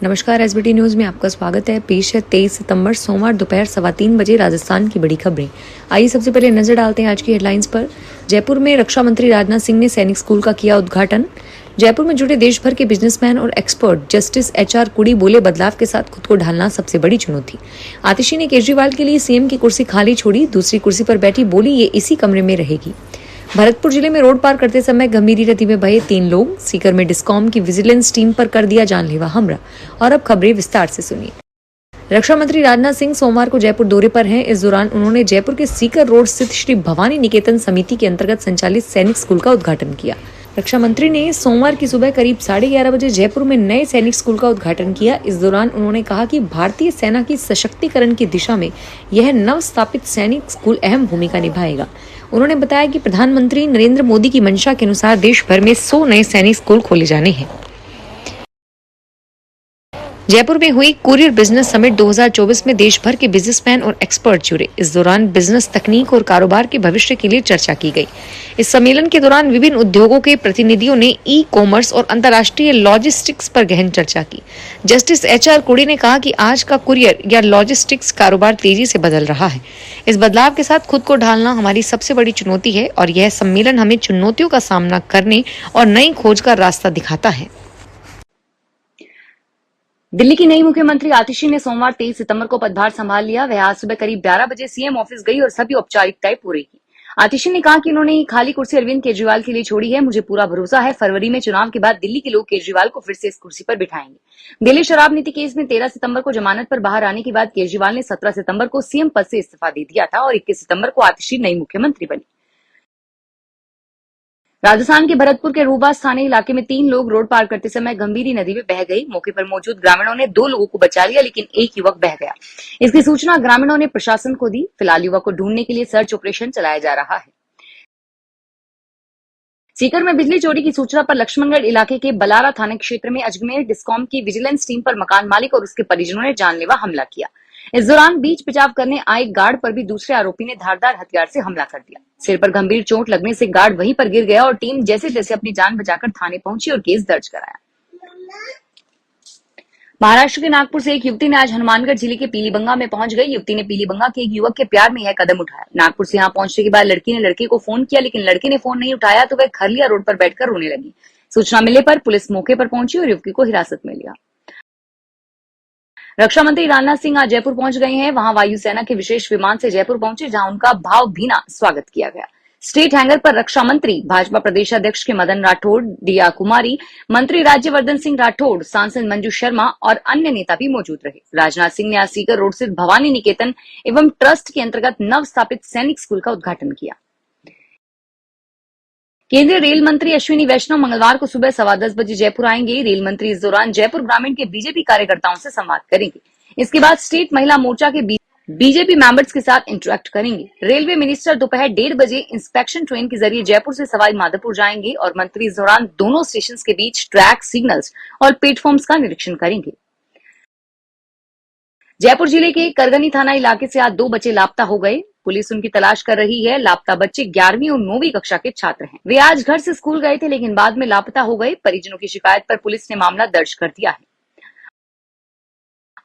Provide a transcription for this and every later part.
नमस्कार। SBT news में आपका स्वागत है। पेश है 23 सितंबर सोमवार दोपहर 3:15 बजे राजस्थान की बड़ी खबरें। आइए सबसे पहले नजर डालते हैं आज की हेडलाइंस पर। जयपुर में रक्षा मंत्री राजनाथ सिंह ने सैनिक स्कूल का किया उद्घाटन। जयपुर में जुटे देश भर के बिजनेसमैन और एक्सपर्ट जस्टिस एचआर कुड़ी बोले, बदलाव के साथ खुद को ढालना सबसे बड़ी चुनौती। आतिशी ने केजरीवाल के लिए सीएम की कुर्सी खाली छोड़ी, दूसरी कुर्सी पर बैठी बोली ये इसी कमरे में रहेगी। भरतपुर जिले में रोड पार करते समय गंभीर नदी में बहे 3 लोग। सीकर में डिस्कॉम की विजिलेंस टीम पर कर दिया जानलेवा हमला। और अब खबरें विस्तार से सुनिए। रक्षा मंत्री राजनाथ सिंह सोमवार को जयपुर दौरे पर हैं। इस दौरान उन्होंने जयपुर के सीकर रोड स्थित श्री भवानी निकेतन समिति के अंतर्गत संचालित सैनिक स्कूल का उद्घाटन किया। रक्षा मंत्री ने सोमवार की सुबह करीब 11:30 बजे जयपुर में नए सैनिक स्कूल का उद्घाटन किया। इस दौरान उन्होंने कहा कि भारतीय सेना की सशक्तिकरण की दिशा में यह नव स्थापित सैनिक स्कूल अहम भूमिका निभाएगा। उन्होंने बताया कि प्रधानमंत्री नरेंद्र मोदी की मंशा के अनुसार देश भर में 100 नए सैनिक स्कूल खोले जाने हैं। जयपुर में हुई कुरियर बिजनेस समिट 2024 में देश भर के बिजनेसमैन और एक्सपर्ट जुड़े। इस दौरान बिजनेस तकनीक और कारोबार के भविष्य के लिए चर्चा की गई। इस सम्मेलन के दौरान विभिन्न उद्योगों के प्रतिनिधियों ने ई कॉमर्स और अंतर्राष्ट्रीय लॉजिस्टिक्स पर गहन चर्चा की। जस्टिस एचआर कुड़ी ने कहा कि आज का कुरियर या लॉजिस्टिक्स कारोबार तेजी से बदल रहा है। इस बदलाव के साथ खुद को ढालना हमारी सबसे बड़ी चुनौती है और यह सम्मेलन हमें चुनौतियों का सामना करने और नई खोज का रास्ता दिखाता है। दिल्ली की नई मुख्यमंत्री आतिशी ने सोमवार 23 सितंबर को पदभार संभाल लिया। वह आज सुबह करीब 11 बजे सीएम ऑफिस गई और सभी औपचारिकताएं पूरी की। आतिशी ने कहा कि उन्होंने खाली कुर्सी अरविंद केजरीवाल के लिए छोड़ी है। मुझे पूरा भरोसा है फरवरी में चुनाव के बाद दिल्ली के लोग केजरीवाल को फिर से इस कुर्सी पर बिठाएंगे। दिल्ली शराब नीति केस में 13 सितंबर को जमानत पर बाहर आने के बाद केजरीवाल ने 17 सितंबर को सीएम पद से इस्तीफा दे दिया था और 21 सितंबर को आतिशी नई मुख्यमंत्री बनी। राजस्थान के भरतपुर के रूबा स्थानीय इलाके में 3 लोग रोड पार करते समय गंभीरी नदी में बह गई। मौके पर मौजूद ग्रामीणों ने 2 लोगों को बचा लिया, लेकिन एक युवक बह गया। इसकी सूचना ग्रामीणों ने प्रशासन को दी। फिलहाल युवक को ढूंढने के लिए सर्च ऑपरेशन चलाया जा रहा है। सीकर में बिजली चोरी की सूचना पर लक्ष्मणगढ़ इलाके के बलारा थाना क्षेत्र में अजमेर डिस्कॉम की विजिलेंस टीम पर मकान मालिक और उसके परिजनों ने जानलेवा हमला किया। इस दौरान बीच पिचाव करने आए गार्ड पर भी दूसरे आरोपी ने धारदार हथियार से हमला कर दिया। सिर पर गंभीर चोट लगने से गार्ड वहीं पर गिर गया और टीम जैसे तैसे अपनी जान बचाकर थाने पहुंची और केस दर्ज कराया। महाराष्ट्र के नागपुर से एक युवती ने आज हनुमानगढ़ जिले के पीलीबंगा में पहुंच गई। युवती ने पीलीबंगा के एक युवक के प्यार में यह कदम उठाया। नागपुर से यहां पहुंचने के बाद लड़की ने लड़के को फोन किया, लेकिन लड़के ने फोन नहीं उठाया तो वह खरलिया रोड पर बैठकर रोने लगी। सूचना मिलने पर पुलिस मौके पर पहुंची और युवती को हिरासत में लिया। रक्षा मंत्री राजनाथ सिंह आज जयपुर पहुंच गए हैं। वहां वायुसेना के विशेष विमान से जयपुर पहुंचे, जहां उनका भावभीना स्वागत किया गया। स्टेट हैंगर पर रक्षा मंत्री, भाजपा प्रदेश अध्यक्ष के मदन राठौड़, दिया कुमारी, मंत्री राज्यवर्धन सिंह राठौड़, सांसद मंजू शर्मा और अन्य नेता भी मौजूद रहे। राजनाथ सिंह ने आज सीकर रोड स्थित भवानी निकेतन एवं ट्रस्ट के अंतर्गत नव स्थापित सैनिक स्कूल का उद्घाटन किया। केंद्रीय रेल मंत्री अश्विनी वैष्णव मंगलवार को सुबह 10:15 बजे जयपुर आएंगे। रेल मंत्री इस दौरान जयपुर ग्रामीण के बीजेपी कार्यकर्ताओं से संवाद करेंगे। इसके बाद स्टेट महिला मोर्चा के बीजेपी मेंबर्स के साथ इंटरेक्ट करेंगे। रेलवे मिनिस्टर दोपहर 1:30 बजे इंस्पेक्शन ट्रेन के जरिए जयपुर से सवाई माधोपुर जाएंगे और मंत्री इस दौरान दोनों स्टेशन के बीच ट्रैक, सिग्नल्स और प्लेटफॉर्म्स का निरीक्षण करेंगे। जयपुर जिले के करगनी थाना इलाके से आज 2 बच्चे लापता हो गए। पुलिस उनकी तलाश कर रही है। लापता बच्चे 11वीं और 9वीं कक्षा के छात्र हैं। वे आज घर से स्कूल गए थे, लेकिन बाद में लापता हो गए। परिजनों की शिकायत पर पुलिस ने मामला दर्ज कर दिया है।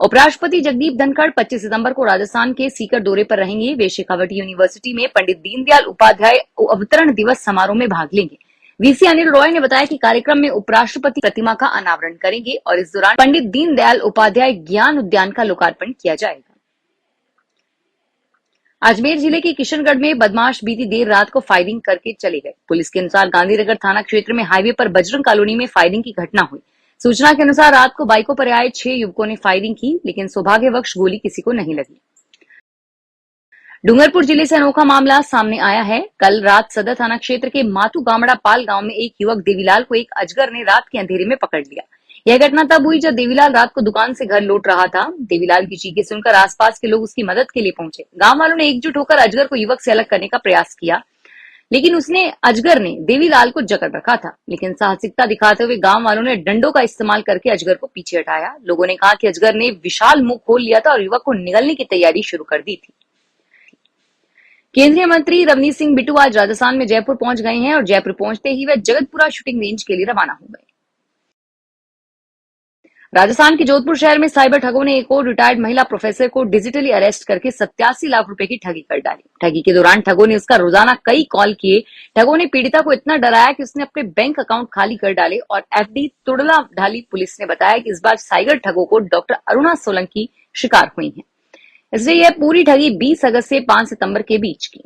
उपराष्ट्रपति जगदीप धनखड़ 25 सितंबर को राजस्थान के सीकर दौरे पर रहेंगे। वे शेखावटी यूनिवर्सिटी में पंडित दीनदयाल उपाध्याय अवतरण दिवस समारोह में भाग लेंगे। वीसी अनिल रॉय ने बताया कि कार्यक्रम में उपराष्ट्रपति प्रतिमा का अनावरण करेंगे और इस दौरान पंडित दीनदयाल उपाध्याय ज्ञान उद्यान का लोकार्पण किया जाएगा। अजमेर जिले के किशनगढ़ में बदमाश बीती देर रात को फायरिंग करके चले गए। पुलिस के अनुसार गांधीनगर थाना क्षेत्र में हाईवे पर बजरंग कॉलोनी में फायरिंग की घटना हुई। सूचना के अनुसार रात को बाइकों पर आए 6 युवकों ने फायरिंग की, लेकिन सौभाग्यवश गोली किसी को नहीं लगी। डूंगरपुर जिले से अनोखा मामला सामने आया है। कल रात सदर थाना क्षेत्र के मातू गामड़ा पाल गांव में एक युवक देवीलाल को एक अजगर ने रात के अंधेरे में पकड़ लिया। यह घटना तब हुई जब देवीलाल रात को दुकान से घर लौट रहा था। देवीलाल की चीखें सुनकर आसपास के लोग उसकी मदद के लिए पहुंचे। गांव वालों ने एकजुट होकर अजगर को युवक से अलग करने का प्रयास किया, लेकिन अजगर ने देवीलाल को जकड़ रखा था। लेकिन साहसिकता दिखाते हुए गांव वालों ने डंडों का इस्तेमाल करके अजगर को पीछे हटाया। लोगों ने कहा कि अजगर ने विशाल मुंह खोल लिया था और युवक को निगलने की तैयारी शुरू कर दी थी। केंद्रीय मंत्री रवनीत सिंह बिट्टू आज राजस्थान में जयपुर पहुंच गए हैं और जयपुर पहुंचते ही वे जगतपुरा शूटिंग रेंज के लिए रवाना हो गए। राजस्थान के जोधपुर शहर में साइबर ठगों ने एक और रिटायर्ड महिला प्रोफेसर को डिजिटली अरेस्ट करके 87 लाख रुपए की ठगी कर डाली। ठगी के दौरान ठगों ने उसका रोजाना कई कॉल किए। ठगों ने पीड़िता को इतना डराया कि उसने अपने बैंक अकाउंट खाली कर डाले और एफडी तुड़ला ढाली। पुलिस ने बताया कि इस बार साइबर ठगों को डॉक्टर अरुणा सोलंकी शिकार हुई है। इसलिए यह पूरी ठगी 20 अगस्त से 5 सितंबर के बीच की।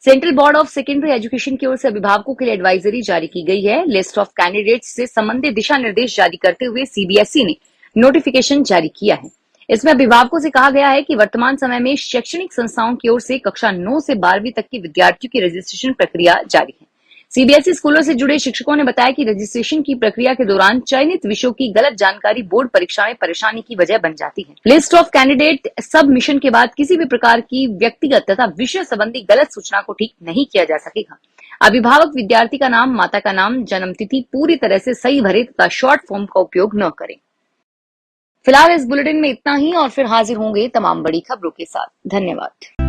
Central board of secondary education की ओर से अभिभावकों के लिए एडवाइजरी जारी की गई है। लिस्ट ऑफ कैंडिडेट्स से संबंधित दिशा निर्देश जारी करते हुए सीबीएसई ने नोटिफिकेशन जारी किया है। इसमें अभिभावकों से कहा गया है कि वर्तमान समय में शैक्षणिक संस्थाओं की ओर से कक्षा 9 से 12वीं तक के विद्यार्थियों की रजिस्ट्रेशन प्रक्रिया जारी है। सीबीएसई स्कूलों से जुड़े शिक्षकों ने बताया कि रजिस्ट्रेशन की प्रक्रिया के दौरान चयनित विषयों की गलत जानकारी बोर्ड परीक्षा में परेशानी की वजह बन जाती है। लिस्ट ऑफ कैंडिडेट सबमिशन के बाद किसी भी प्रकार की व्यक्तिगत तथा विषय संबंधी गलत सूचना को ठीक नहीं किया जा सकेगा। अभिभावक विद्यार्थी का नाम, माता का नाम, जन्म तिथि पूरी तरह से सही भरे तथा शॉर्ट फॉर्म का उपयोग न करें। फिलहाल इस बुलेटिन में इतना ही और फिर हाजिर होंगे तमाम बड़ी खबरों के साथ। धन्यवाद।